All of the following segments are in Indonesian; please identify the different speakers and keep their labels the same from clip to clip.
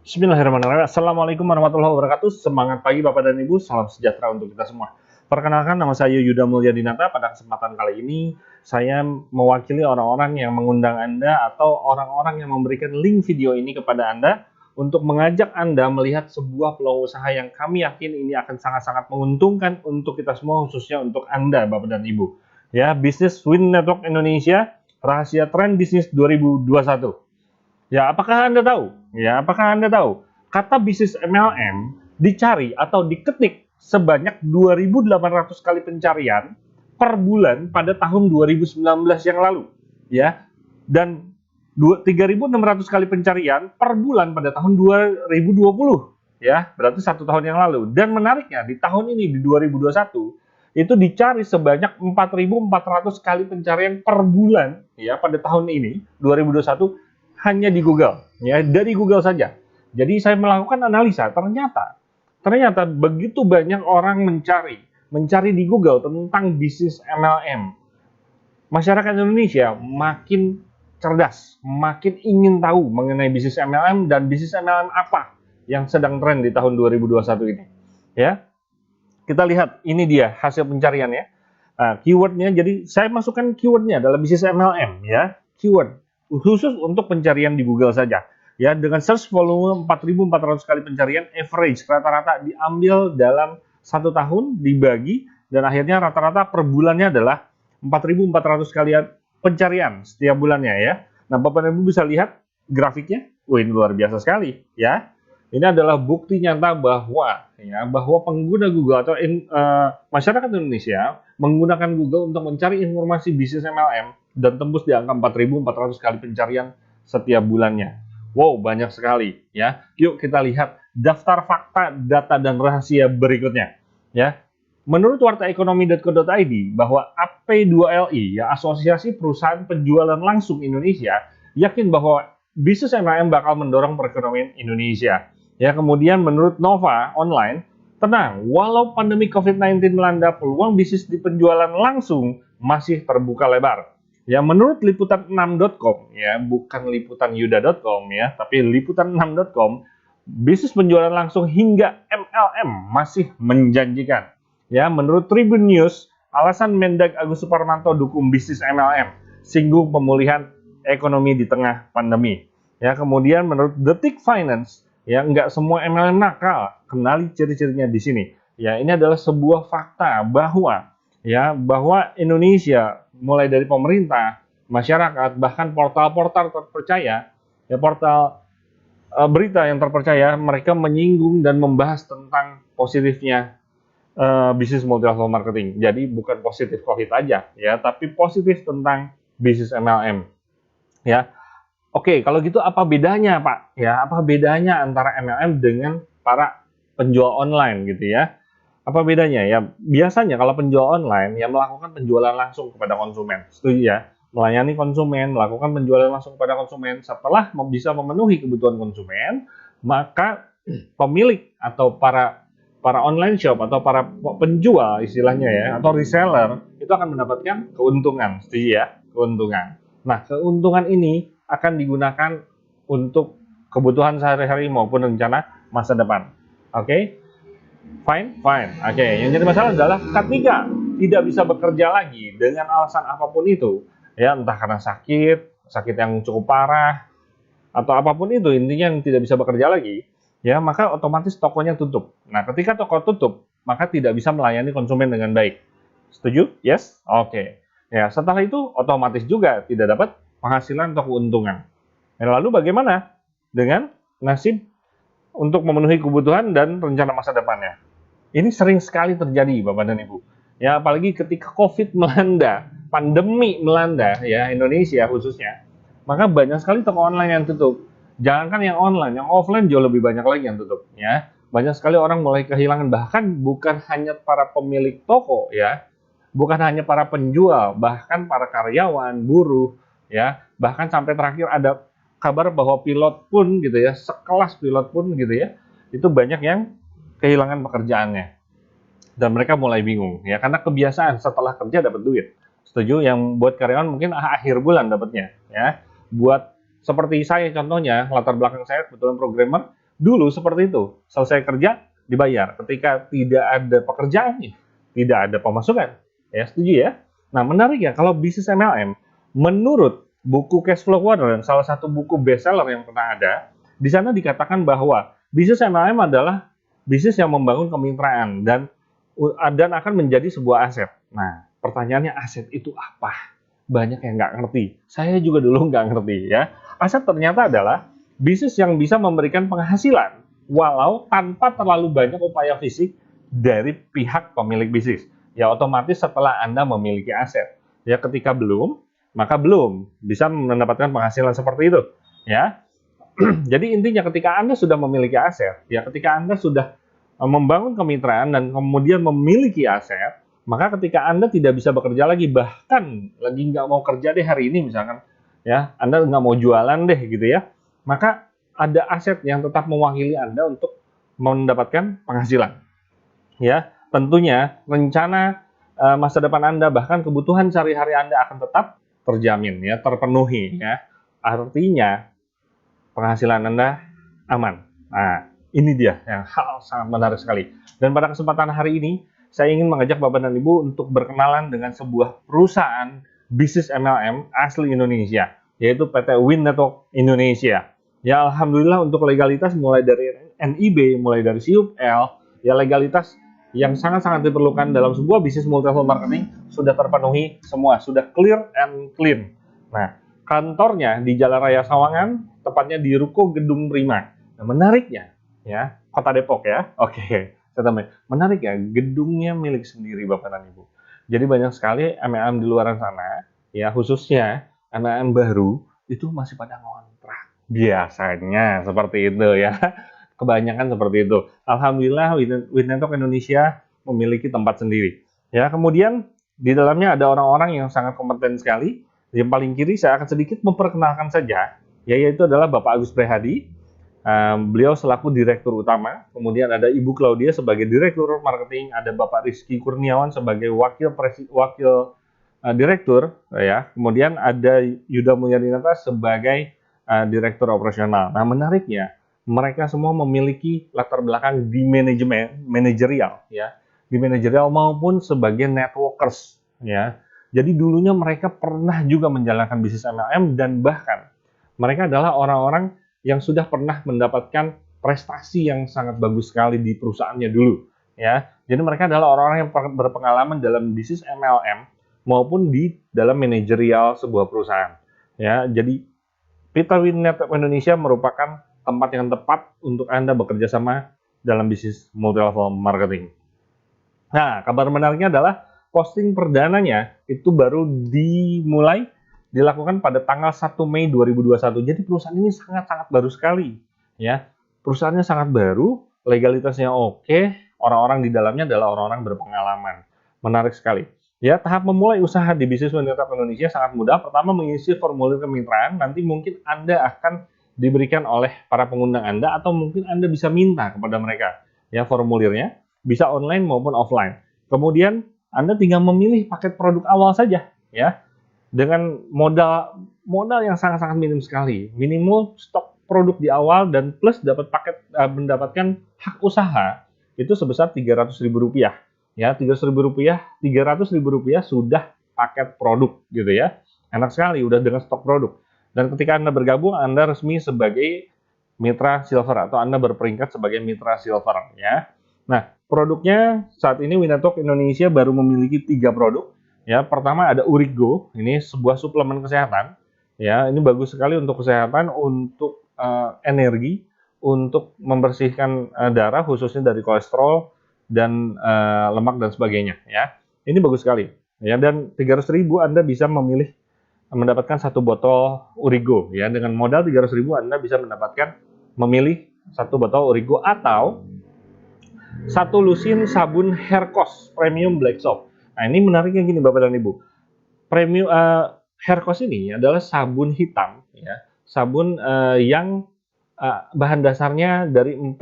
Speaker 1: Bismillahirrahmanirrahim. Assalamualaikum warahmatullahi wabarakatuh. Semangat pagi Bapak dan Ibu. Salam sejahtera untuk kita semua. Perkenalkan, nama saya Yuda Mulyadinata. Pada kesempatan kali ini, saya mewakili orang-orang yang mengundang Anda atau orang-orang yang memberikan link video ini kepada Anda untuk mengajak Anda melihat sebuah peluang usaha yang kami yakin ini akan sangat-sangat menguntungkan untuk kita semua, khususnya untuk Anda, Bapak dan Ibu. Ya, Bisnis Win Network Indonesia, rahasia tren bisnis 2021. Ya, apakah Anda tahu? Kata bisnis MLM dicari atau diketik sebanyak 2.800 kali pencarian per bulan pada tahun 2019 yang lalu, ya. Dan 3.600 kali pencarian per bulan pada tahun 2020, ya. Berarti 1 tahun yang lalu. Dan menariknya di tahun ini di 2021 itu dicari sebanyak 4.400 kali pencarian per bulan, ya, pada tahun ini 2021 hanya di Google, ya, dari Google saja. Jadi saya melakukan analisa, ternyata begitu banyak orang mencari di Google tentang bisnis MLM. Masyarakat Indonesia makin cerdas, makin ingin tahu mengenai bisnis MLM dan bisnis MLM apa yang sedang tren di tahun 2021 ini. Ya, kita lihat ini dia hasil pencariannya. Nah, keywordnya, jadi saya masukkan keywordnya adalah bisnis MLM, ya, keyword khusus untuk pencarian di Google saja, ya, dengan search volume 4.400 kali pencarian, average rata-rata diambil dalam 1 tahun dibagi, dan akhirnya rata-rata per bulannya adalah 4.400 kali pencarian setiap bulannya, ya. Nah, Bapak dan Ibu bisa lihat grafiknya, wih, luar biasa sekali, ya. Ini adalah bukti nyata bahwa pengguna Google atau masyarakat Indonesia menggunakan Google untuk mencari informasi bisnis MLM dan tembus di angka 4.400 kali pencarian setiap bulannya. Wow, banyak sekali, ya. Yuk kita lihat daftar fakta, data, dan rahasia berikutnya, ya. Menurut wartaekonomi.co.id bahwa AP2LI, ya, Asosiasi Perusahaan Penjualan Langsung Indonesia, yakin bahwa bisnis MLM bakal mendorong perekonomian Indonesia. Ya, kemudian menurut Nova Online, tenang, walau pandemi COVID-19 melanda, peluang bisnis di penjualan langsung masih terbuka lebar. Ya, menurut liputan6.com, ya, bukan liputan yuda.com, ya, tapi liputan6.com, bisnis penjualan langsung hingga MLM masih menjanjikan. Ya, menurut Tribun News, alasan Mendag Agus Suparmanto dukung bisnis MLM, singgung pemulihan ekonomi di tengah pandemi. Ya, kemudian menurut Detik Finance, ya, nggak semua MLM nakal, kenali ciri-cirinya di sini. Ya, ini adalah sebuah fakta bahwa Indonesia mulai dari pemerintah, masyarakat, bahkan portal-portal terpercaya, ya, portal berita yang terpercaya, mereka menyinggung dan membahas tentang positifnya bisnis multi level marketing. Jadi bukan positif COVID aja, ya, tapi positif tentang bisnis MLM. Ya. Oke, kalau gitu apa bedanya, Pak? Ya, apa bedanya antara MLM dengan para penjual online gitu ya? Apa bedanya? Ya, biasanya kalau penjual online ya melakukan penjualan langsung kepada konsumen. Setuju ya? Melayani konsumen, melakukan penjualan langsung kepada konsumen. Setelah bisa memenuhi kebutuhan konsumen, maka pemilik atau para online shop atau para penjual istilahnya ya, atau reseller itu akan mendapatkan keuntungan. Setuju ya? Keuntungan. Nah, keuntungan ini akan digunakan untuk kebutuhan sehari-hari maupun rencana masa depan. Oke? Fine? Oke, yang jadi masalah adalah ketika tidak bisa bekerja lagi dengan alasan apapun itu, ya, entah karena sakit yang cukup parah, atau apapun itu, intinya yang tidak bisa bekerja lagi, ya, maka otomatis tokonya tutup. Nah, ketika toko tutup, maka tidak bisa melayani konsumen dengan baik. Setuju? Yes? Oke. Ya, setelah itu otomatis juga tidak dapat penghasilan atau keuntungan. Dan lalu bagaimana dengan nasib untuk memenuhi kebutuhan dan rencana masa depannya? Ini sering sekali terjadi, Bapak dan Ibu. Ya, apalagi ketika COVID melanda, pandemi melanda, ya, Indonesia khususnya, maka banyak sekali toko online yang tutup. Jangankan yang online, yang offline jauh lebih banyak lagi yang tutup. Ya, banyak sekali orang mulai kehilangan, bahkan bukan hanya para pemilik toko, ya, bukan hanya para penjual, bahkan para karyawan, buruh, ya, bahkan sampai terakhir ada kabar bahwa pilot pun gitu ya, sekelas pilot pun gitu ya, itu banyak yang kehilangan pekerjaannya dan mereka mulai bingung, ya, karena kebiasaan setelah kerja dapat duit. Setuju? Yang buat karyawan mungkin akhir bulan dapatnya, ya. Buat seperti saya contohnya, latar belakang saya kebetulan programmer, Dulu seperti itu, selesai kerja dibayar. Ketika tidak ada pekerjaan, tidak ada pemasukan. Ya, setuju ya? Nah, menarik ya kalau bisnis MLM, menurut buku Cash Flow Quadrant, salah satu buku bestseller yang pernah ada, di sana dikatakan bahwa bisnis MLM adalah bisnis yang membangun kemitraan dan akan menjadi sebuah aset. Nah, pertanyaannya aset itu apa? Banyak yang nggak ngerti. Saya juga dulu nggak ngerti ya. Aset ternyata adalah bisnis yang bisa memberikan penghasilan walau tanpa terlalu banyak upaya fisik dari pihak pemilik bisnis. Ya otomatis setelah Anda memiliki aset. Ya ketika belum, maka belum bisa mendapatkan penghasilan seperti itu. Ya. Jadi intinya ketika Anda sudah memiliki aset, ya ketika Anda sudah membangun kemitraan dan kemudian memiliki aset, maka ketika Anda tidak bisa bekerja lagi, bahkan lagi nggak mau kerja deh hari ini misalkan, ya Anda nggak mau jualan deh gitu ya, maka ada aset yang tetap mewakili Anda untuk mendapatkan penghasilan. Ya, tentunya rencana masa depan Anda bahkan kebutuhan sehari-hari Anda akan tetap terjamin ya, terpenuhi ya. Artinya penghasilan Anda aman. Nah, ini dia yang hal sangat menarik sekali. Dan pada kesempatan hari ini, saya ingin mengajak Bapak dan Ibu untuk berkenalan dengan sebuah perusahaan bisnis MLM asli Indonesia, yaitu PT Win Network Indonesia. Ya, alhamdulillah untuk legalitas mulai dari NIB, mulai dari SIUP-L, ya legalitas yang sangat-sangat diperlukan dalam sebuah bisnis multi-level marketing sudah terpenuhi semua, sudah clear and clean. Nah, kantornya di Jalan Raya Sawangan, tepatnya di Ruko Gedung Prima. Nah, menariknya, ya, Kota Depok ya. Oke, saya tambahin. Menarik ya, gedungnya milik sendiri Bapak dan Ibu. Jadi banyak sekali MLM di luar sana, ya khususnya MLM baru, itu masih pada ngontrak. Biasanya seperti itu ya. Kebanyakan seperti itu. Alhamdulillah Win Network Indonesia memiliki tempat sendiri. Ya, kemudian di dalamnya ada orang-orang yang sangat kompeten sekali. Yang paling kiri saya akan sedikit memperkenalkan saja, yaitu adalah Bapak Agus Prihadi. Beliau selaku Direktur Utama. Kemudian ada Ibu Claudia sebagai Direktur Marketing. Ada Bapak Rizky Kurniawan sebagai Wakil Direktur. Ya. Kemudian ada Yuda Mulyadinata sebagai Direktur Operasional. Nah, menariknya, mereka semua memiliki latar belakang di manajerial, ya, di manajerial maupun sebagai networkers, ya. Jadi dulunya mereka pernah juga menjalankan bisnis MLM dan bahkan mereka adalah orang-orang yang sudah pernah mendapatkan prestasi yang sangat bagus sekali di perusahaannya dulu, ya. Jadi mereka adalah orang-orang yang berpengalaman dalam bisnis MLM maupun di dalam manajerial sebuah perusahaan, ya. Jadi PT Win Network Indonesia merupakan tempat yang tepat untuk Anda bekerja sama dalam bisnis multi-level marketing. Nah, kabar menariknya adalah posting perdananya itu baru dilakukan pada tanggal 1 Mei 2021. Jadi perusahaan ini sangat-sangat baru sekali, ya. Perusahaannya sangat baru, legalitasnya oke, orang-orang di dalamnya adalah orang-orang berpengalaman. Menarik sekali. Ya, tahap memulai usaha di bisnis Win Network Indonesia sangat mudah. Pertama, mengisi formulir kemitraan, nanti mungkin Anda akan diberikan oleh para pengundang Anda atau mungkin Anda bisa minta kepada mereka ya formulirnya, bisa online maupun offline. Kemudian Anda tinggal memilih paket produk awal saja ya dengan modal yang sangat-sangat minim sekali. Minimal stok produk di awal dan plus dapat mendapatkan hak usaha itu sebesar Rp300.000 ya. Rp300.000 sudah paket produk gitu ya. Enak sekali udah dengan stok produk. Dan ketika Anda bergabung, Anda resmi sebagai mitra silver atau Anda berperingkat sebagai mitra silver ya. Nah, produknya saat ini Win Network Indonesia baru memiliki 3 produk. Ya, pertama ada Urigo, ini sebuah suplemen kesehatan. Ya, ini bagus sekali untuk kesehatan, untuk energi, untuk membersihkan darah khususnya dari kolesterol dan lemak dan sebagainya ya. Ini bagus sekali. Ya, dan 300.000 Anda bisa mendapatkan 1 botol Urigo ya. Dengan modal 300.000 Anda bisa memilih 1 botol Urigo atau 1 lusin sabun Hercos Premium Black Soap. Nah, ini menariknya gini Bapak dan Ibu. Premium Hercos ini adalah sabun hitam ya. Sabun yang bahan dasarnya dari 4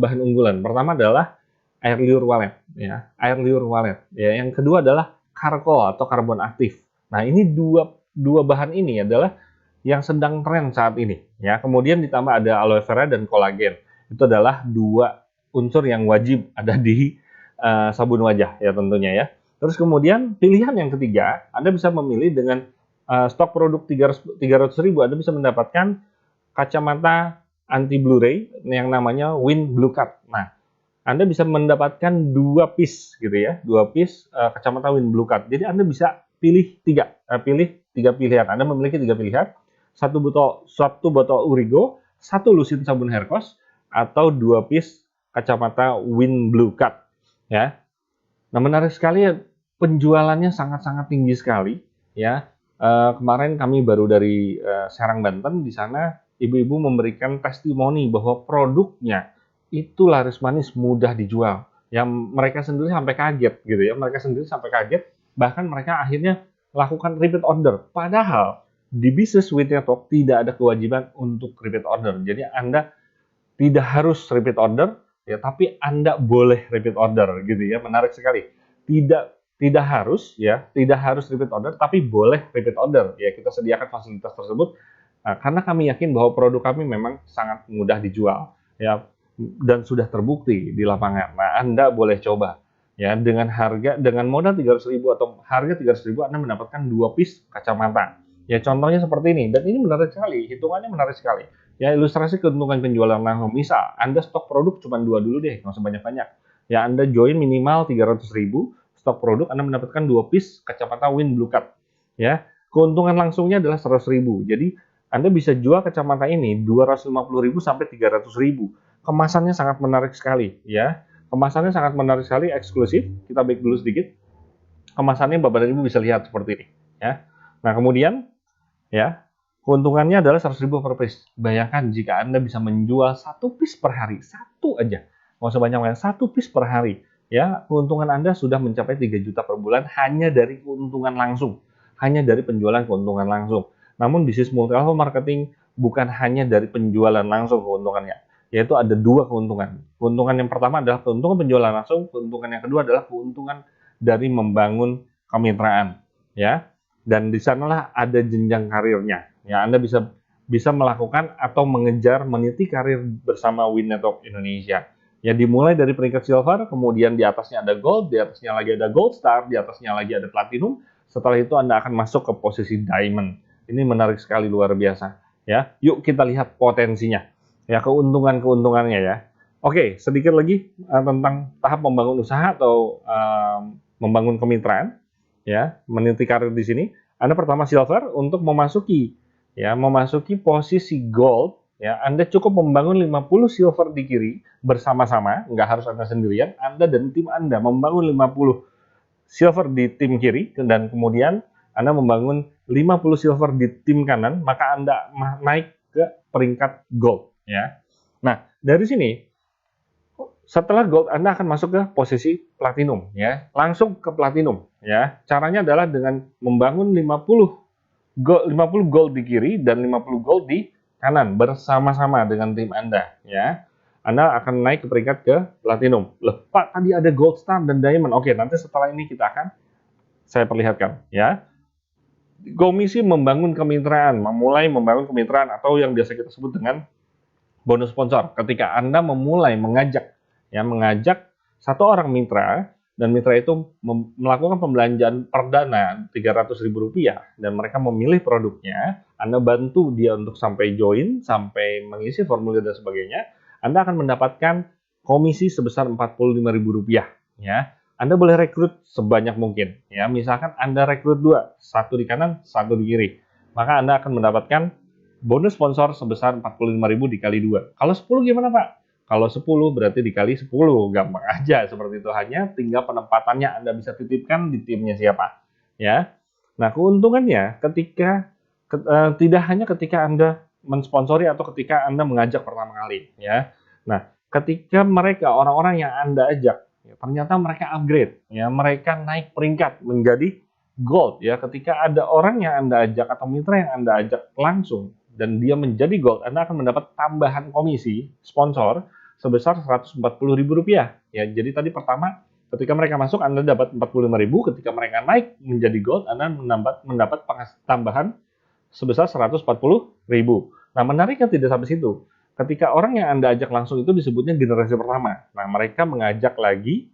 Speaker 1: bahan unggulan. Pertama adalah air liur walet ya. Air liur walet ya. Yang kedua adalah karkol atau karbon aktif. Nah, ini dua bahan ini adalah yang sedang tren saat ini ya. Kemudian ditambah ada aloe vera dan kolagen. Itu adalah dua unsur yang wajib ada di sabun wajah ya tentunya ya. Terus kemudian pilihan yang ketiga, Anda bisa memilih dengan stok produk 300.000, Anda bisa mendapatkan kacamata anti Blu-ray yang namanya Wind Blue Cut. Nah, Anda bisa mendapatkan 2 piece gitu ya, 2 piece kacamata Wind Blue Cut. Jadi Anda bisa pilih tiga pilihan. Anda memiliki 3 pilihan, satu botol Urigo, 1 lusin sabun Hercos, atau 2 piece kacamata Wind Blue Cut ya. Nah, menarik sekali ya, penjualannya sangat-sangat tinggi sekali ya. Kemarin kami baru dari Serang, Banten. Di sana ibu-ibu memberikan testimoni bahwa produknya itu laris manis, mudah dijual. Yang mereka sendiri sampai kaget gitu ya. Mereka sendiri sampai kaget, bahkan mereka akhirnya lakukan repeat order. Padahal di bisnis with Network tidak ada kewajiban untuk repeat order. Jadi Anda tidak harus repeat order ya, tapi Anda boleh repeat order gitu ya. Menarik sekali. Tidak harus ya, tidak harus repeat order, tapi boleh repeat order ya. Kita sediakan fasilitas tersebut karena kami yakin bahwa produk kami memang sangat mudah dijual ya, dan sudah terbukti di lapangan. Nah, Anda boleh coba ya, dengan modal 300.000 atau harga 300.000 Anda mendapatkan 2 piece kacamata. Ya, contohnya seperti ini, dan ini menarik sekali, hitungannya menarik sekali. Ya, ilustrasi keuntungan penjualan langsung. Misal, Anda stok produk cuma 2 dulu deh, nggak usah banyak-banyak. Ya, Anda join minimal 300.000, stok produk Anda mendapatkan 2 piece kacamata Wind Blue Cut. Ya, keuntungan langsungnya adalah 100.000. Jadi, Anda bisa jual kacamata ini 250.000 sampai 300.000. Kemasannya sangat menarik sekali, ya. Kemasannya sangat menarik sekali, eksklusif. Kita back dulu sedikit. Kemasannya Bapak dan Ibu bisa lihat seperti ini, ya. Nah, kemudian ya, keuntungannya adalah 100.000 per piece. Bayangkan jika Anda bisa menjual 1 piece per hari, satu aja, nggak usah banyak-banyak, 1 piece per hari, ya, keuntungan Anda sudah mencapai 3 juta per bulan hanya dari keuntungan langsung, hanya dari penjualan keuntungan langsung. Namun bisnis multi level marketing bukan hanya dari penjualan langsung keuntungannya, yaitu ada 2 keuntungan. Keuntungan yang pertama adalah keuntungan penjualan langsung, keuntungan yang kedua adalah keuntungan dari membangun kemitraan, ya. Dan di sanalah ada jenjang karirnya. Ya, Anda bisa melakukan atau meniti karir bersama Wind Network Indonesia. Ya, dimulai dari peringkat silver, kemudian di atasnya ada gold, di atasnya lagi ada gold star, di atasnya lagi ada platinum. Setelah itu Anda akan masuk ke posisi diamond. Ini menarik sekali, luar biasa. Ya, yuk kita lihat potensinya. Ya, keuntungannya ya. Oke, sedikit lagi tentang tahap membangun usaha atau membangun kemitraan. Ya, meniti karir di sini. Anda pertama silver untuk memasuki posisi gold, ya, Anda cukup membangun 50 silver di kiri bersama-sama, nggak harus Anda sendirian, Anda dan tim Anda membangun 50 silver di tim kiri, dan kemudian Anda membangun 50 silver di tim kanan, maka Anda naik ke peringkat gold, ya. Nah, dari sini setelah gold Anda akan masuk ke posisi platinum, ya. Langsung ke platinum, ya. Caranya adalah dengan membangun 50 gold di kiri dan 50 gold di kanan bersama-sama dengan tim Anda, ya. Anda akan naik ke peringkat ke platinum. Loh, Pak, tadi ada gold star dan diamond. Oke, nanti setelah ini saya perlihatkan, ya. Komisi membangun kemitraan, memulai membangun kemitraan atau yang biasa kita sebut dengan bonus sponsor. Ketika Anda memulai mengajak satu orang mitra, dan mitra itu melakukan pembelanjaan perdana Rp300.000 dan mereka memilih produknya, Anda bantu dia untuk sampai join, sampai mengisi formulir dan sebagainya, Anda akan mendapatkan komisi sebesar Rp45.000, ya. Anda boleh rekrut sebanyak mungkin, ya. Misalkan Anda rekrut 2, satu di kanan, satu di kiri, maka Anda akan mendapatkan bonus sponsor sebesar 45.000 dikali 2. Kalau 10 gimana, Pak? Kalau 10 berarti dikali 10, gampang aja seperti itu. Hanya tinggal penempatannya Anda bisa titipkan di timnya siapa, ya. Nah, keuntungannya tidak hanya ketika Anda mensponsori atau ketika Anda mengajak pertama kali, ya. Nah, ketika mereka orang-orang yang Anda ajak, ya, ternyata mereka upgrade, ya, mereka naik peringkat menjadi gold, ya. Ketika ada orang yang Anda ajak atau mitra yang Anda ajak langsung dan dia menjadi gold, Anda akan mendapat tambahan komisi sponsor sebesar Rp140.000, ya. Jadi tadi pertama ketika mereka masuk Anda dapat 45.000, ketika mereka naik menjadi gold Anda mendapat tambahan sebesar 140.000. Nah, menariknya tidak sampai situ. ketika orang yang Anda ajak langsung itu disebutnya generasi pertama. Nah, mereka mengajak lagi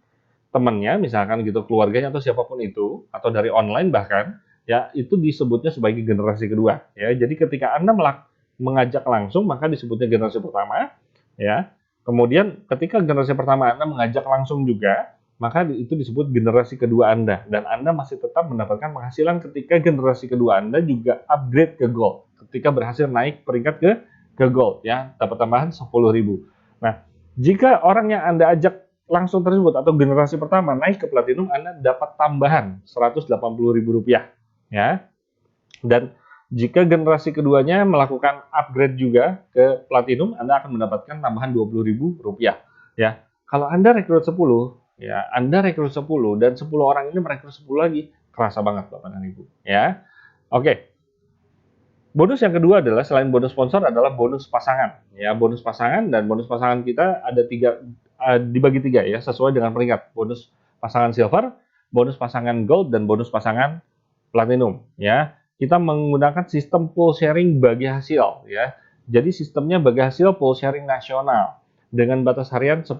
Speaker 1: temannya, misalkan gitu, keluarganya atau siapapun itu, atau dari online bahkan, ya itu disebutnya sebagai generasi kedua. Ya, jadi ketika Anda mengajak langsung, maka disebutnya generasi pertama. Ya, kemudian ketika generasi pertama Anda mengajak langsung juga, maka itu disebut generasi kedua Anda. Dan Anda masih tetap mendapatkan penghasilan ketika generasi kedua Anda juga upgrade ke Gold. Ketika berhasil naik peringkat ke Gold, ya, dapat tambahan 10.000. Nah, jika orang yang Anda ajak langsung tersebut atau generasi pertama naik ke Platinum, Anda dapat tambahan Rp180.000, ya. Dan jika generasi keduanya melakukan upgrade juga ke Platinum, Anda akan mendapatkan tambahan Rp20.000, ya. Kalau Anda rekrut 10, ya, Anda rekrut 10 dan 10 orang ini merekrut 10 lagi, kerasa banget Bapak dan Ibu, ya. Oke. Bonus yang kedua adalah selain bonus sponsor adalah bonus pasangan. Ya, bonus pasangan dan bonus pasangan kita ada dibagi tiga ya, sesuai dengan peringkat. Bonus pasangan silver, bonus pasangan gold, dan bonus pasangan platinum. Ya, kita menggunakan sistem pool sharing bagi hasil. Ya, jadi sistemnya bagi hasil pool sharing nasional dengan batas harian 10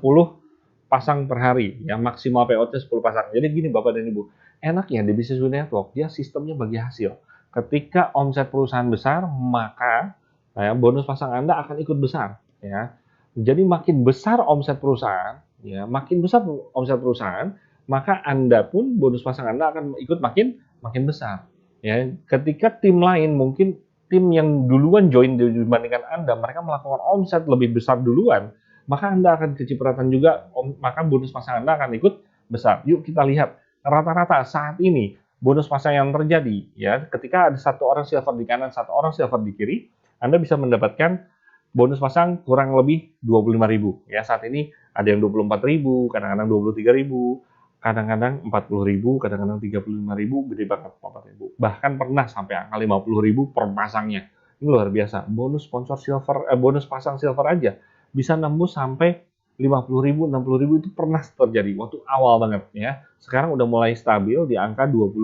Speaker 1: pasang per hari. Ya, maksimal payout-nya 10 pasang. Jadi gini Bapak dan Ibu, enaknya di Business Network dia sistemnya bagi hasil. Ketika omset perusahaan besar, maka ya, bonus pasang Anda akan ikut besar. Ya. Jadi makin besar omset perusahaan, ya, makin besar omset perusahaan, maka Anda pun bonus pasang Anda akan ikut makin besar. Ya. Ketika tim lain, mungkin tim yang duluan join dibandingkan Anda, mereka melakukan omset lebih besar duluan, maka Anda akan kecipratan juga, maka bonus pasang Anda akan ikut besar. Yuk kita lihat rata-rata saat ini bonus pasang yang terjadi, ya, ketika ada satu orang silver di kanan, satu orang silver di kiri, Anda bisa mendapatkan bonus pasang kurang lebih 25.000. Ya, saat ini ada yang 24.000, kadang-kadang 23.000, kadang-kadang 40.000, kadang-kadang 35.000, gede banget 4.000. Bahkan pernah sampai angka 50.000 per pasangnya. Ini luar biasa. Bonus sponsor silver, bonus pasang silver aja bisa nembus sampai 50.000, 60.000 itu pernah terjadi waktu awal banget ya. Sekarang udah mulai stabil di angka 25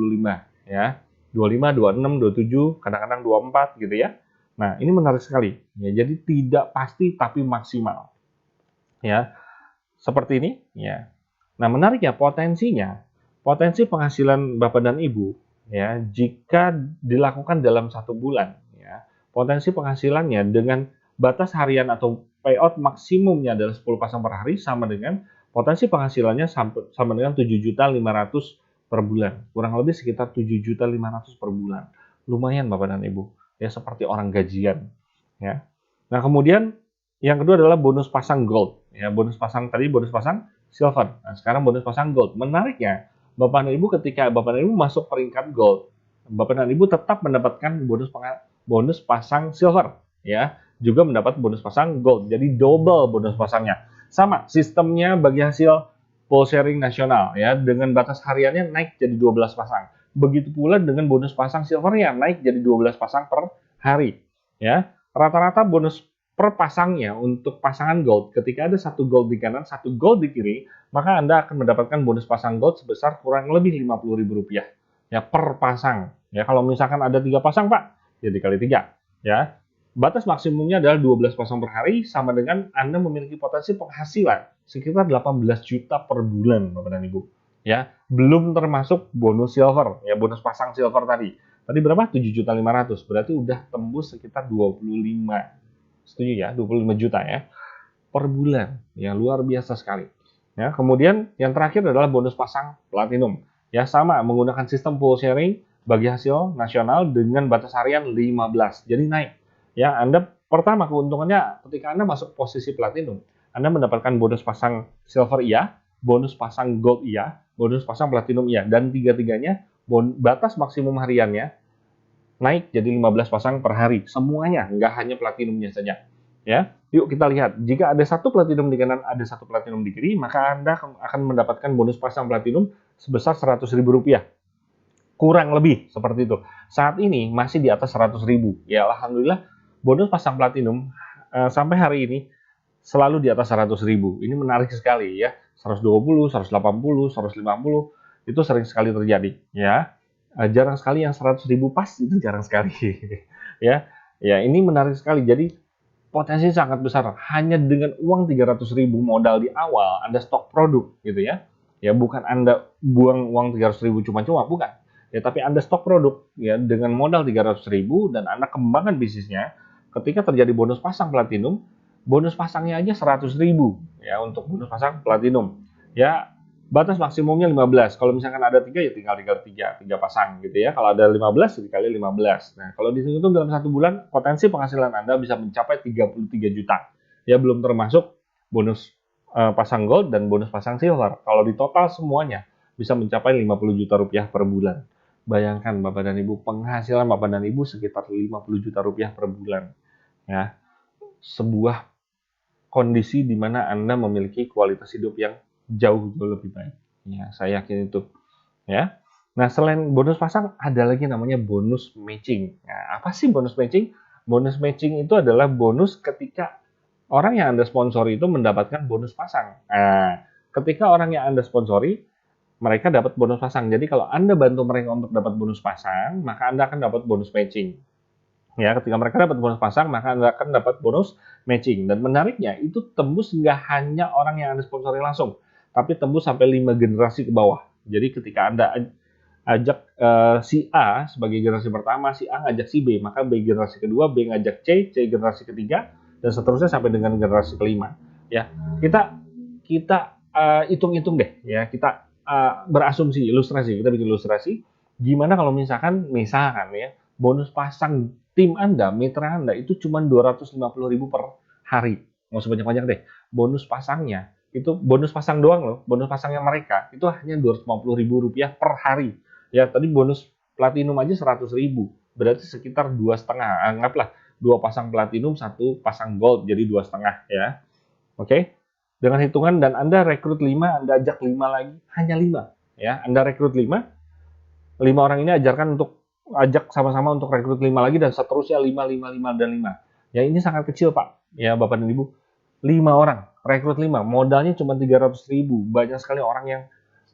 Speaker 1: ya. 25, 26, 27, kadang-kadang 24 gitu ya. Nah, ini menarik sekali. Ya, jadi tidak pasti tapi maksimal. Ya. Seperti ini ya. Nah, menariknya potensi penghasilan Bapak dan Ibu ya, jika dilakukan dalam 1 bulan ya, potensi penghasilannya dengan batas harian atau payout maksimumnya adalah 10 pasang per hari sama dengan potensi penghasilannya sama dengan 7.500.000 per bulan. Kurang lebih sekitar 7.500.000 per bulan. Lumayan Bapak dan Ibu. Ya seperti orang gajian. Ya. Nah, kemudian yang kedua adalah bonus pasang gold. Ya, bonus pasang silver. Nah, sekarang bonus pasang gold. Menariknya, Bapak dan Ibu ketika Bapak dan Ibu masuk peringkat gold, Bapak dan Ibu tetap mendapatkan bonus pasang silver. Ya, juga mendapat bonus pasang gold. Jadi double bonus pasangnya. Sama, sistemnya bagi hasil pool sharing nasional ya, dengan batas hariannya naik jadi 12 pasang. Begitu pula dengan bonus pasang silvernya naik jadi 12 pasang per hari ya. Rata-rata bonus per pasangnya untuk pasangan gold, ketika ada satu gold di kanan, satu gold di kiri, maka Anda akan mendapatkan bonus pasang gold sebesar kurang lebih Rp50.000 ya per pasang. Ya, kalau misalkan ada 3 pasang, Pak, ya dikali 3 ya. Batas maksimumnya adalah 12 pasang per hari, sama dengan Anda memiliki potensi penghasilan sekitar 18 juta per bulan, Bapak dan Ibu. Ya, belum termasuk bonus silver, ya bonus pasang silver tadi. Tadi berapa? 7.500.000. Berarti udah tembus sekitar 25. Setuju ya? 25 juta ya per bulan. Ya, luar biasa sekali. Ya, kemudian yang terakhir adalah bonus pasang platinum. Ya, sama menggunakan sistem pool sharing bagi hasil nasional dengan batas harian 15. Jadi naik. Ya, Anda pertama keuntungannya ketika Anda masuk posisi platinum, Anda mendapatkan bonus pasang silver iya, bonus pasang gold iya, bonus pasang platinum iya, dan tiga-tiganya batas maksimum hariannya naik jadi 15 pasang per hari. Semuanya, nggak hanya platinumnya saja. Ya, yuk kita lihat. Jika ada satu platinum di kanan, ada satu platinum di kiri, maka Anda akan mendapatkan bonus pasang platinum sebesar Rp100.000. Kurang lebih seperti itu. Saat ini masih di atas 100.000. Ya, alhamdulillah bonus pasang platinum sampai hari ini selalu di atas 100.000. Ini menarik sekali ya. 120, 180, 150 itu sering sekali terjadi ya. Jarang sekali yang 100.000 pas, itu jarang sekali. Ya. Ya, ini menarik sekali. Jadi potensi sangat besar. Hanya dengan uang 300.000 modal di awal, Anda stok produk gitu ya. Ya bukan Anda buang uang 300.000 cuma-cuma, bukan. Ya tapi Anda stok produk ya dengan modal 300.000 dan Anda kembangkan bisnisnya. Ketika terjadi bonus pasang platinum, bonus pasangnya aja 100.000 ya untuk bonus pasang platinum. Ya batas maksimumnya 15. Kalau misalkan ada 3 ya tinggal 3 pasang gitu ya. Kalau ada 15 dikali 15. Nah, kalau dihitung dalam 1 bulan potensi penghasilan Anda bisa mencapai 33 juta. Ya belum termasuk bonus pasang gold dan bonus pasang silver. Kalau di total semuanya bisa mencapai 50 juta rupiah per bulan. Bayangkan Bapak dan Ibu, penghasilan Bapak dan Ibu sekitar 50 juta rupiah per bulan. Ya, sebuah kondisi di mana Anda memiliki kualitas hidup yang jauh lebih baik. Ya, saya yakin itu. Ya. Nah, selain bonus pasang, ada lagi namanya bonus matching. Nah, apa sih bonus matching? Bonus matching itu adalah bonus ketika orang yang Anda sponsori itu mendapatkan bonus pasang. Nah, ketika orang yang Anda sponsori, mereka dapat bonus pasang. Jadi kalau Anda bantu mereka untuk dapat bonus pasang, maka Anda akan dapat bonus matching. Ya, ketika mereka dapat bonus pasang, maka Anda akan dapat bonus matching. Dan menariknya, itu tembus nggak hanya orang yang Anda sponsori langsung, tapi tembus sampai 5 generasi ke bawah. Jadi ketika Anda ajak si A sebagai generasi pertama, si A ngajak si B, maka B generasi kedua, B ngajak C, C generasi ketiga, dan seterusnya sampai dengan generasi kelima. Ya, kita hitung-hitung deh, ya kita berasumsi, ilustrasi, kita bikin ilustrasi. Gimana kalau misalkan ya, bonus pasang tim Anda, mitra Anda itu cuma 250.000 per hari. Nggak usah banyak-banyak deh. Bonus pasangnya, itu bonus pasang doang loh. Bonus pasangnya mereka itu hanya 250.000 rupiah per hari. Ya, tadi bonus platinum aja 100.000. Berarti sekitar 2,5. Anggaplah 2 pasang platinum, 1 pasang gold, jadi 2,5 ya. Oke? Dengan hitungan dan Anda rekrut 5, Anda ajak 5 lagi, hanya 5. Ya, Anda rekrut 5 orang ini ajarkan untuk ajak sama-sama untuk rekrut 5 lagi dan seterusnya 5, 5, 5, dan 5. Ya ini sangat kecil Pak, ya Bapak dan Ibu. 5 orang, rekrut 5, modalnya cuma 300.000. Banyak sekali orang yang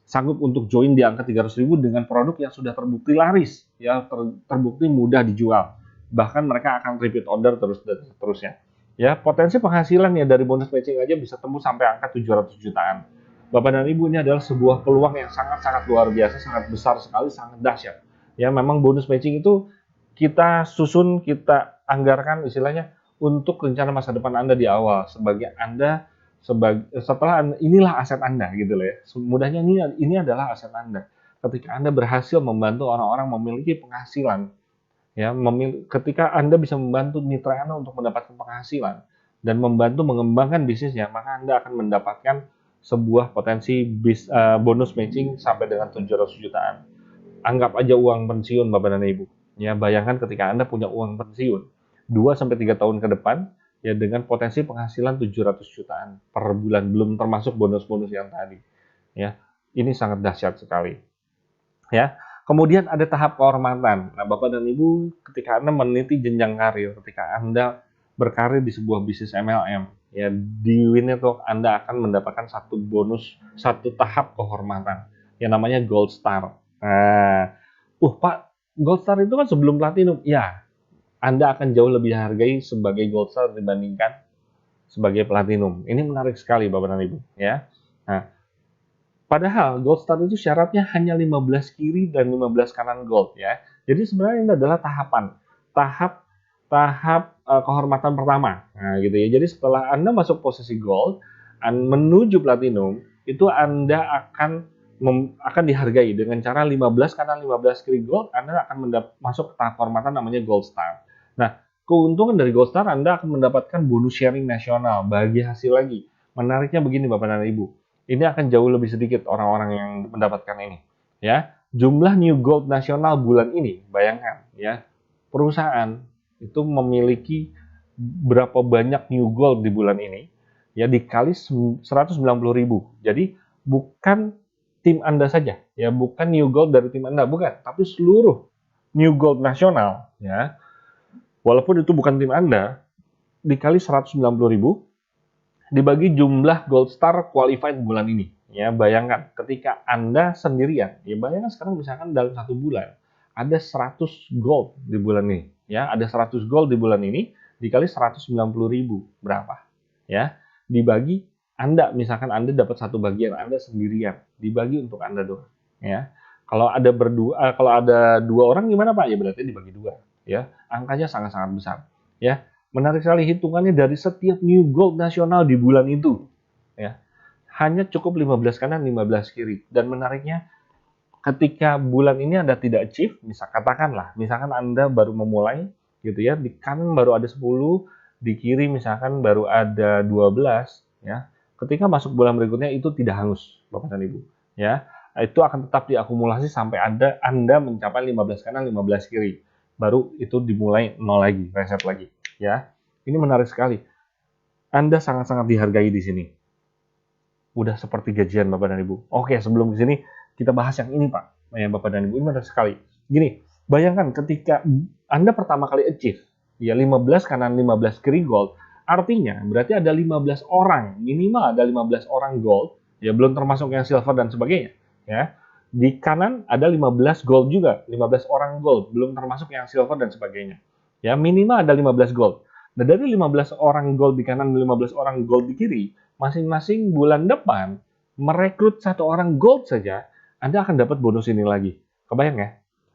Speaker 1: sanggup untuk join di angka 300.000 dengan produk yang sudah terbukti laris, ya terbukti mudah dijual. Bahkan mereka akan repeat order terus dan seterusnya. Ya, potensi penghasilan ya dari bonus matching aja bisa tembus sampai angka 700 jutaan. Bapak dan Ibu, ini adalah sebuah peluang yang sangat-sangat luar biasa, sangat besar sekali, sangat dahsyat. Ya, memang bonus matching itu kita susun, kita anggarkan istilahnya untuk rencana masa depan Anda di awal. Setelah inilah aset Anda gitu loh ya. Mudahnya ini adalah aset Anda. Ketika Anda berhasil membantu orang-orang memiliki penghasilan, ya, ketika Anda bisa membantu mitra Anda untuk mendapatkan penghasilan dan membantu mengembangkan bisnisnya, maka Anda akan mendapatkan sebuah potensi bonus matching sampai dengan 700 jutaan. Anggap aja uang pensiun Bapak dan Ibu. Ya, bayangkan ketika Anda punya uang pensiun 2 sampai 3 tahun ke depan ya dengan potensi penghasilan 700 jutaan per bulan, belum termasuk bonus-bonus yang tadi. Ya, ini sangat dahsyat sekali. Ya. Kemudian ada tahap kehormatan. Nah, Bapak dan Ibu, ketika Anda meniti jenjang karir, ketika Anda berkarir di sebuah bisnis MLM, ya di Winnetalk Anda akan mendapatkan satu tahap kehormatan yang namanya Gold Star. Nah, Pak, Gold Star itu kan sebelum Platinum. Ya, Anda akan jauh lebih dihargai sebagai Gold Star dibandingkan sebagai Platinum. Ini menarik sekali Bapak dan Ibu, ya. Nah, padahal Gold Star itu syaratnya hanya 15 kiri dan 15 kanan gold ya. Jadi sebenarnya ini adalah tahap kehormatan pertama. Nah, gitu ya. Jadi setelah Anda masuk posisi gold, menuju platinum, itu Anda akan dihargai dengan cara 15 kanan 15 kiri gold, Anda akan masuk ke tahap kehormatan namanya Gold Star. Nah, keuntungan dari Gold Star Anda akan mendapatkan bonus sharing nasional, bagi hasil lagi. Menariknya begini Bapak dan Ibu. Ini akan jauh lebih sedikit orang-orang yang mendapatkan ini. Ya, jumlah new gold nasional bulan ini, bayangkan ya, perusahaan itu memiliki berapa banyak new gold di bulan ini, ya dikali 190.000. Jadi bukan tim Anda saja, ya bukan new gold dari tim Anda, bukan, tapi seluruh new gold nasional, ya, walaupun itu bukan tim Anda, dikali 190.000 dibagi jumlah Gold Star qualified bulan ini. Ya, bayangkan ketika Anda sendirian, ya bayangkan sekarang misalkan dalam 1 bulan ada 100 gold di bulan ini, ya, ada 100 gold di bulan ini dikali 190.000 berapa? Ya, dibagi Anda, misalkan Anda dapat satu bagian, Anda sendirian, dibagi untuk Anda doang, ya. Kalau ada berdua, kalau ada 2 orang gimana Pak? Ya berarti dibagi 2, ya. Angkanya sangat-sangat besar, ya. Menarik sekali hitungannya dari setiap new gold nasional di bulan itu, ya. Hanya cukup 15 kanan, 15 kiri. Dan menariknya, ketika bulan ini Anda tidak achieve, misalkan Anda baru memulai gitu ya, di kanan baru ada 10, di kiri misalkan baru ada 12 ya. Ketika masuk bulan berikutnya itu tidak hangus, Bapak dan Ibu, ya. Itu akan tetap diakumulasi sampai Anda mencapai 15 kanan, 15 kiri. Baru itu dimulai nol lagi, reset lagi, ya. Ini menarik sekali. Anda sangat-sangat dihargai di sini. Udah seperti gajian Bapak dan Ibu. Oke, sebelum ke sini kita bahas yang ini Pak, ya Bapak dan Ibu, ini menarik sekali. Gini, bayangkan ketika Anda pertama kali achieve, ya 15 kanan 15 kiri gold, artinya berarti ada 15 orang, minimal ada 15 orang gold, ya belum termasuk yang silver dan sebagainya, ya. Di kanan ada 15 gold juga, 15 orang gold, belum termasuk yang silver dan sebagainya. Ya, minimal ada 15 gold. Nah, dari 15 orang gold di kanan dan 15 orang gold di kiri, masing-masing bulan depan merekrut 1 orang gold saja, Anda akan dapat bonus ini lagi. Kebayang ya?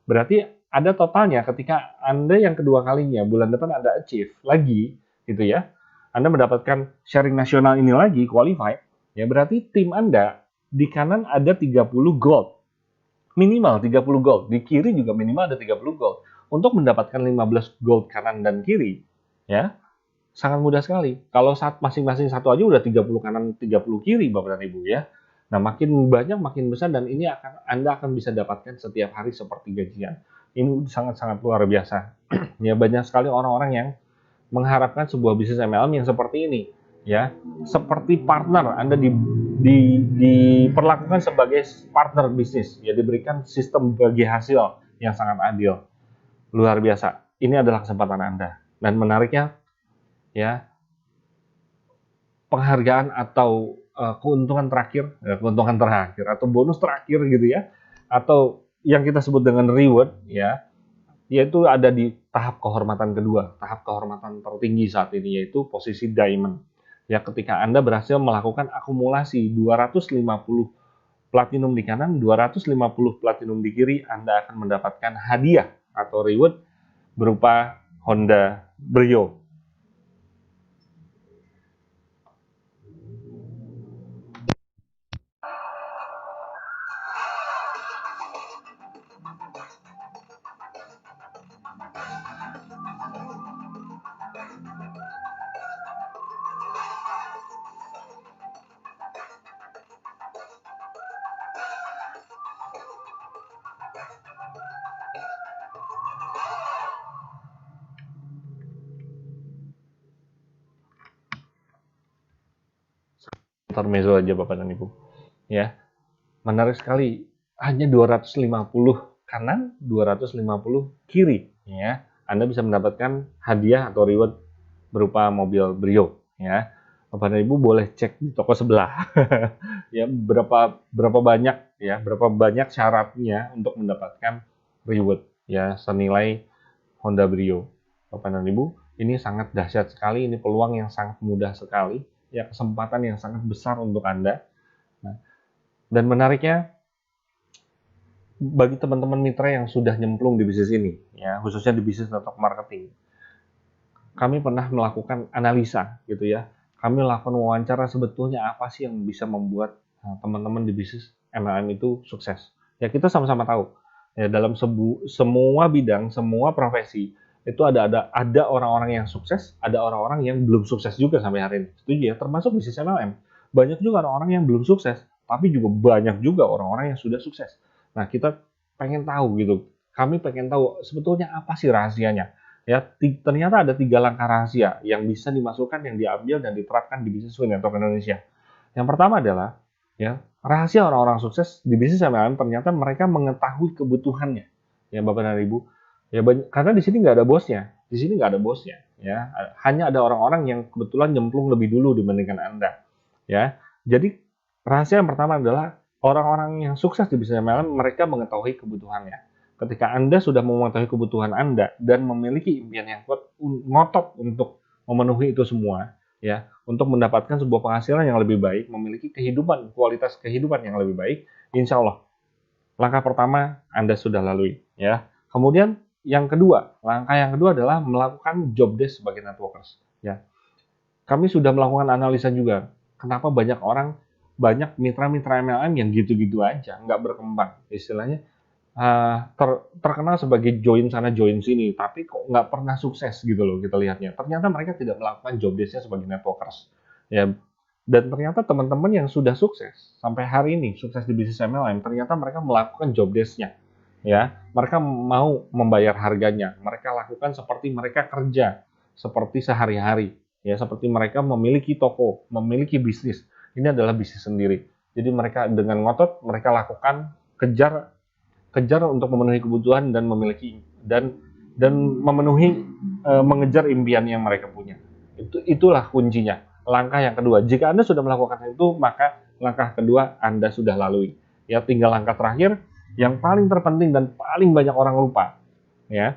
Speaker 1: Berarti ada totalnya ketika Anda yang kedua kalinya bulan depan Anda achieve lagi, gitu ya. Anda mendapatkan sharing nasional ini lagi, qualified, ya berarti tim Anda di kanan ada 30 gold. Minimal 30 gold. Di kiri juga minimal ada 30 gold. Untuk mendapatkan 15 gold kanan dan kiri, ya, sangat mudah sekali. Kalau masing-masing satu aja udah 30 kanan, 30 kiri Bapak dan Ibu ya. Nah, makin banyak makin besar dan ini Anda akan bisa dapatkan setiap hari seperti gajian. Ini sangat-sangat luar biasa. Ya, banyak sekali orang-orang yang mengharapkan sebuah bisnis MLM yang seperti ini, ya. Seperti partner, Anda diperlakukan sebagai partner bisnis, ya diberikan sistem bagi hasil yang sangat adil. Luar biasa. Ini adalah kesempatan Anda. Dan menariknya, ya, penghargaan atau keuntungan terakhir atau bonus terakhir gitu ya, atau yang kita sebut dengan reward ya, yaitu ada di tahap kehormatan kedua, tahap kehormatan tertinggi saat ini, yaitu posisi diamond. Ya, ketika Anda berhasil melakukan akumulasi 250 platinum di kanan, 250 platinum di kiri, Anda akan mendapatkan hadiah atau reward berupa Honda Brio. Intermezzo aja Bapak dan Ibu. Ya, menarik sekali. Hanya 250 kanan, 250 kiri. Ya, Anda bisa mendapatkan hadiah atau reward berupa mobil Brio. Ya, Bapak dan Ibu boleh cek di toko sebelah. Ya, berapa banyak syaratnya untuk mendapatkan reward. Ya, senilai Honda Brio. Bapak dan Ibu, ini sangat dahsyat sekali. Ini peluang yang sangat mudah sekali. Ya, kesempatan yang sangat besar untuk Anda. Nah, dan menariknya, bagi teman-teman mitra yang sudah nyemplung di bisnis ini, ya khususnya di bisnis network marketing, kami pernah melakukan analisa, gitu ya. Kami lakukan wawancara sebetulnya apa sih yang bisa membuat teman-teman di bisnis MLM itu sukses. Ya kita sama-sama tahu, ya dalam semua bidang, semua profesi itu ada orang-orang yang sukses, ada orang-orang yang belum sukses juga sampai hari ini. Setuju ya, termasuk bisnis MLM. Banyak juga orang-orang yang belum sukses, tapi juga banyak juga orang-orang yang sudah sukses. Nah, kita pengen tahu gitu. Kami pengen tahu sebetulnya apa sih rahasianya. Ya, ternyata ada 3 langkah rahasia yang bisa dimasukkan, yang diambil dan diterapkan di bisnis network Indonesia. Yang pertama adalah, ya, rahasia orang-orang sukses di bisnis MLM ternyata mereka mengetahui kebutuhannya. Ya, Bapak dan Ibu. Ya, karena di sini nggak ada bosnya. Di sini nggak ada bosnya. Ya, hanya ada orang-orang yang kebetulan nyemplung lebih dulu dibandingkan Anda. Ya, jadi rahasia yang pertama adalah orang-orang yang sukses di bisnis MLM mereka mengetahui kebutuhannya. ketika Anda sudah mengetahui kebutuhan Anda dan memiliki impian yang kuat, ngotot untuk memenuhi itu semua, ya, untuk mendapatkan sebuah penghasilan yang lebih baik, memiliki kualitas kehidupan yang lebih baik, insya Allah langkah pertama Anda sudah lalui, ya. Kemudian langkah yang kedua adalah melakukan job desk sebagai networkers, ya. Kami sudah melakukan analisa juga, kenapa banyak mitra-mitra MLM yang gitu-gitu aja, nggak berkembang. Istilahnya terkenal sebagai join sana join sini, tapi kok nggak pernah sukses gitu loh kita lihatnya. Ternyata mereka tidak melakukan job desk-nya sebagai networkers, ya. Dan ternyata teman-teman yang sudah sukses sampai hari ini, sukses di bisnis MLM, ternyata mereka melakukan job desk-nya, ya. Mereka mau membayar harganya, mereka lakukan seperti mereka kerja, seperti sehari-hari, ya, seperti mereka memiliki toko, memiliki bisnis. Ini adalah bisnis sendiri. Jadi mereka dengan ngotot mereka lakukan, kejar untuk memenuhi kebutuhan dan mengejar impian yang mereka punya. Itulah kuncinya. Langkah yang kedua, jika Anda sudah melakukan itu, maka langkah kedua Anda sudah lalui. Ya, tinggal langkah terakhir yang paling terpenting dan paling banyak orang lupa, ya.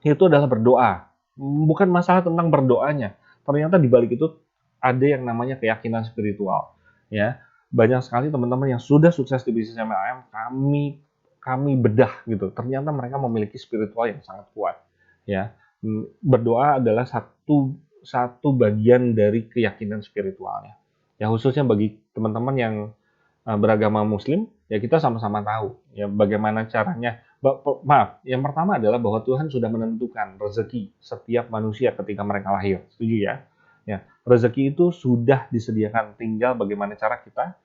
Speaker 1: Itu adalah berdoa. Bukan masalah tentang berdoanya. Ternyata di balik itu ada yang namanya keyakinan spiritual, ya. Banyak sekali teman-teman yang sudah sukses di bisnis MLM, kami bedah gitu. Ternyata mereka memiliki spiritual yang sangat kuat, ya. Berdoa adalah satu bagian dari keyakinan spiritualnya. Ya, khususnya bagi teman-teman yang beragama Muslim, ya kita sama-sama tahu ya bagaimana caranya. Yang pertama adalah bahwa Tuhan sudah menentukan rezeki setiap manusia ketika mereka lahir. Setuju ya? Ya, rezeki itu sudah disediakan, tinggal bagaimana cara kita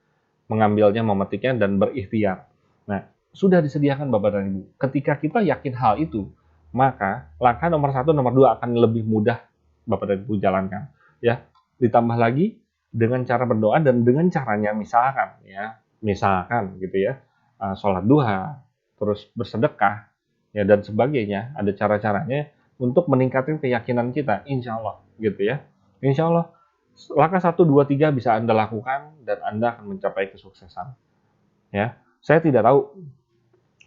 Speaker 1: mengambilnya, memetiknya dan berikhtiar. Nah, sudah disediakan Bapak dan Ibu. Ketika kita yakin hal itu, maka langkah nomor 1, nomor 2 akan lebih mudah Bapak dan Ibu jalankan, ya. Ditambah lagi dengan cara berdoa dan dengan caranya misalkan gitu ya, sholat duha, terus bersedekah, ya dan sebagainya. Ada cara-caranya untuk meningkatkan keyakinan kita, insya Allah gitu ya. Insya Allah langkah 1, 2, 3 bisa Anda lakukan dan Anda akan mencapai kesuksesan. Ya, saya tidak tahu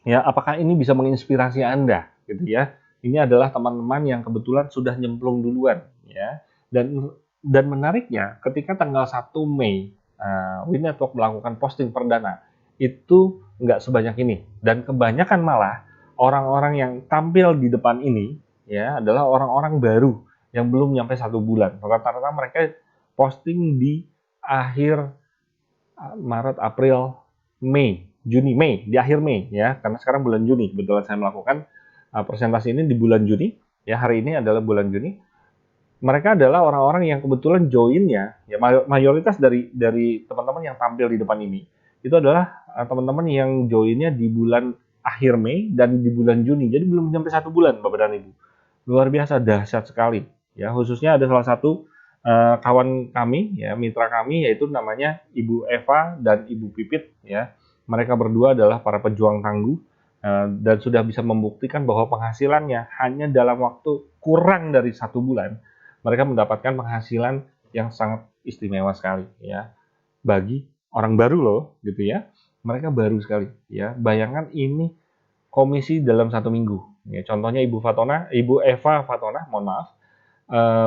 Speaker 1: ya apakah ini bisa menginspirasi Anda gitu ya. Ini adalah teman-teman yang kebetulan sudah nyemplung duluan, ya. Dan menariknya, ketika tanggal 1 Mei, We Network melakukan posting perdana, itu nggak sebanyak ini. Dan kebanyakan malah orang-orang yang tampil di depan ini, ya, adalah orang-orang baru yang belum nyampe 1 bulan. Rata-rata mereka posting di akhir Maret, April, Mei, Juni, Mei, di akhir Mei, ya. Karena sekarang bulan Juni, kebetulan saya melakukan presentasi ini di bulan Juni, ya, hari ini adalah bulan Juni. Mereka adalah orang-orang yang kebetulan join-nya, ya mayoritas dari teman-teman yang tampil di depan ini, itu adalah teman-teman yang join-nya di bulan akhir Mei dan di bulan Juni, jadi belum sampai 1 bulan Bapak dan Ibu. Luar biasa, dahsyat sekali, ya. Khususnya ada salah satu kawan kami, ya, mitra kami, yaitu namanya Ibu Eva dan Ibu Pipit, ya. Mereka berdua adalah para pejuang tangguh, dan sudah bisa membuktikan bahwa penghasilannya hanya dalam waktu kurang dari 1 bulan, mereka mendapatkan penghasilan yang sangat istimewa sekali, ya. Bagi orang baru loh, gitu ya. Mereka baru sekali, ya. Bayangkan ini komisi dalam 1 minggu. Ya, contohnya Ibu Eva Fatona, mohon maaf,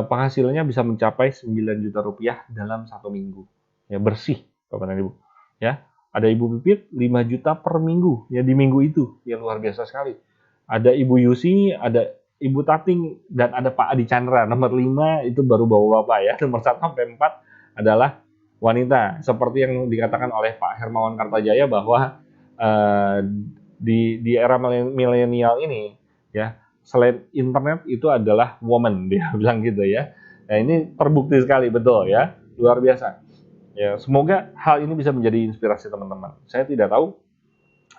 Speaker 1: penghasilannya bisa mencapai 9 juta rupiah dalam 1 minggu. Ya, bersih, Bapak dan Ibu. Ya. Ada Ibu Pipit 5 juta per minggu, ya di minggu itu, ya luar biasa sekali. Ada Ibu Yusi, ada Ibu Tating, dan ada Pak Adi Chandra. Nomor 5 itu baru bapak-bapak ya. Nomor 1 sampai 4 adalah wanita. Seperti yang dikatakan oleh Pak Hermawan Kartajaya bahwa di era milenial ini, ya, selain internet itu adalah woman, dia bilang gitu ya. Nah, ini terbukti sekali, betul ya, luar biasa. Ya, semoga hal ini bisa menjadi inspirasi teman-teman. Saya tidak tahu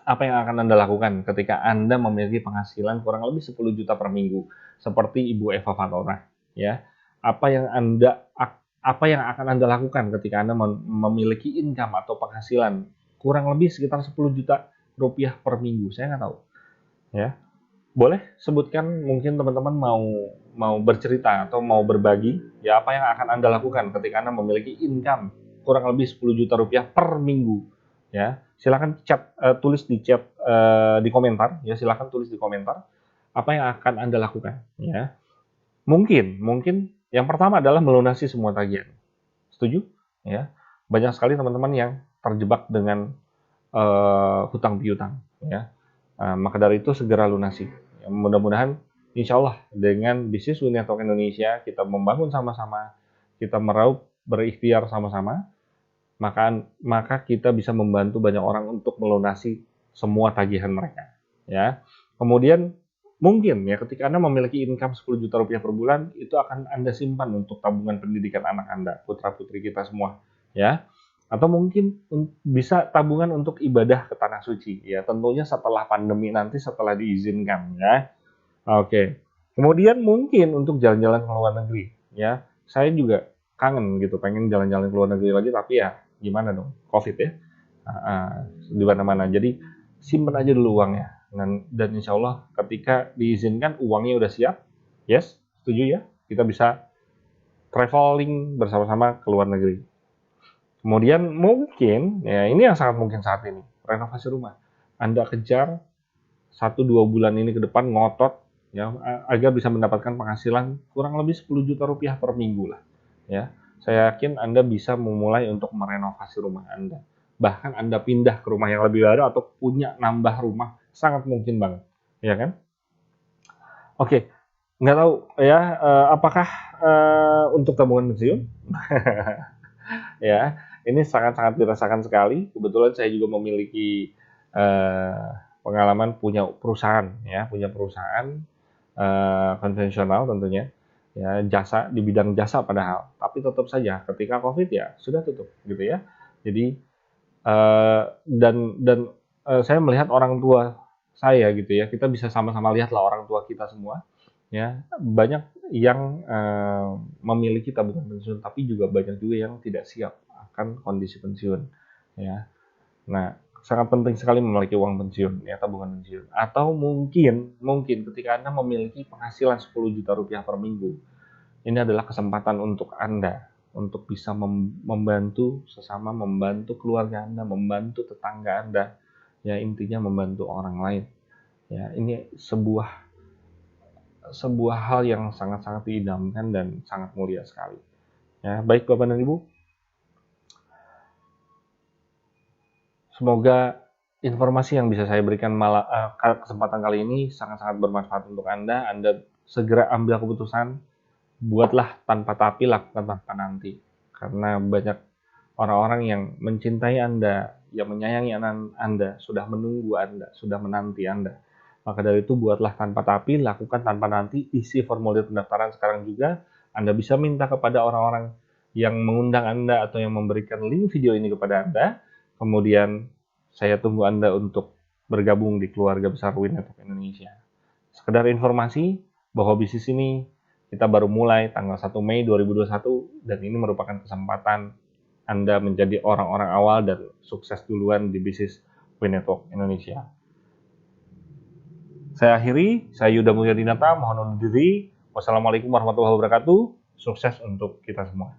Speaker 1: apa yang akan Anda lakukan ketika Anda memiliki penghasilan kurang lebih 10 juta per minggu, seperti Ibu Eva Fatona, ya. Apa yang akan Anda lakukan ketika Anda memiliki income atau penghasilan kurang lebih sekitar 10 juta rupiah per minggu? Saya nggak tahu, ya. Boleh sebutkan, mungkin teman-teman mau bercerita atau mau berbagi, ya, apa yang akan Anda lakukan ketika Anda memiliki income kurang lebih 10 juta rupiah per minggu, ya. Silakan tulis di chat di komentar ya, silakan tulis di komentar apa yang akan Anda lakukan ya. Mungkin yang pertama adalah melunasi semua tagihan. Setuju? Ya. Banyak sekali teman-teman yang terjebak dengan hutang piutang ya. Maka dari itu segera lunasi. Ya, mudah-mudahan insya Allah dengan bisnis We Network Indonesia kita membangun sama-sama, kita meraup berikhtiar sama-sama, maka kita bisa membantu banyak orang untuk melunasi semua tagihan mereka ya. Kemudian mungkin ya ketika Anda memiliki income 10 juta rupiah per bulan, itu akan Anda simpan untuk tabungan pendidikan anak Anda, putra-putri kita semua ya. Atau mungkin bisa tabungan untuk ibadah ke tanah suci ya, tentunya setelah pandemi nanti, setelah diizinkan ya. Oke. Kemudian mungkin untuk jalan-jalan ke luar negeri ya. Saya juga kangen gitu, pengen jalan-jalan ke luar negeri lagi, tapi ya gimana dong, Covid ya. Di mana-mana. Jadi simpan aja dulu uangnya. Dan insya Allah ketika diizinkan uangnya udah siap, yes, setuju ya, kita bisa traveling bersama-sama ke luar negeri. Kemudian mungkin, ya ini yang sangat mungkin saat ini, renovasi rumah. Anda kejar 1-2 bulan ini ke depan ngotot ya agar bisa mendapatkan penghasilan kurang lebih 10 juta rupiah per minggu lah ya. Saya yakin Anda bisa memulai untuk merenovasi rumah Anda. Bahkan Anda pindah ke rumah yang lebih baru atau punya nambah rumah, sangat mungkin banget, ya kan? Oke, nggak tahu ya apakah untuk tabungan pensiun? Ya, ini sangat-sangat dirasakan sekali. Kebetulan saya juga memiliki pengalaman punya perusahaan ya, konvensional tentunya ya, jasa di bidang jasa padahal, tapi tetap saja ketika Covid ya sudah tutup gitu ya. Jadi saya melihat orang tua saya gitu ya, kita bisa sama-sama lihatlah orang tua kita semua ya, banyak yang memiliki tabungan pensiun, tapi juga banyak juga yang tidak siap akan kondisi pensiun ya. Nah, sangat penting sekali memiliki uang pensiun ya, tabungan pensiun. Atau mungkin ketika Anda memiliki penghasilan 10 juta rupiah per minggu, ini adalah kesempatan untuk Anda untuk bisa membantu sesama, membantu keluarga Anda, membantu tetangga Anda. Ya, intinya membantu orang lain. Ya, ini sebuah hal yang sangat-sangat diidamkan dan sangat mulia sekali. Ya, baik Bapak dan Ibu. Semoga informasi yang bisa saya berikan kesempatan kali ini sangat-sangat bermanfaat untuk Anda. Anda segera ambil keputusan, buatlah tanpa tapi, lakukan tanpa nanti. Karena banyak orang-orang yang mencintai Anda, yang menyayangi Anda, sudah menunggu Anda, sudah menanti Anda. Maka dari itu buatlah tanpa tapi, lakukan tanpa nanti, isi formulir pendaftaran sekarang juga. Anda bisa minta kepada orang-orang yang mengundang Anda atau yang memberikan link video ini kepada Anda. Kemudian saya tunggu Anda untuk bergabung di keluarga besar We Network Indonesia. Sekedar informasi bahwa bisnis ini kita baru mulai tanggal 1 Mei 2021 dan ini merupakan kesempatan Anda menjadi orang-orang awal dan sukses duluan di bisnis We Network Indonesia. Saya akhiri, saya Yuda Mulyadinata, mohon undur diri. Wassalamualaikum warahmatullahi wabarakatuh. Sukses untuk kita semua.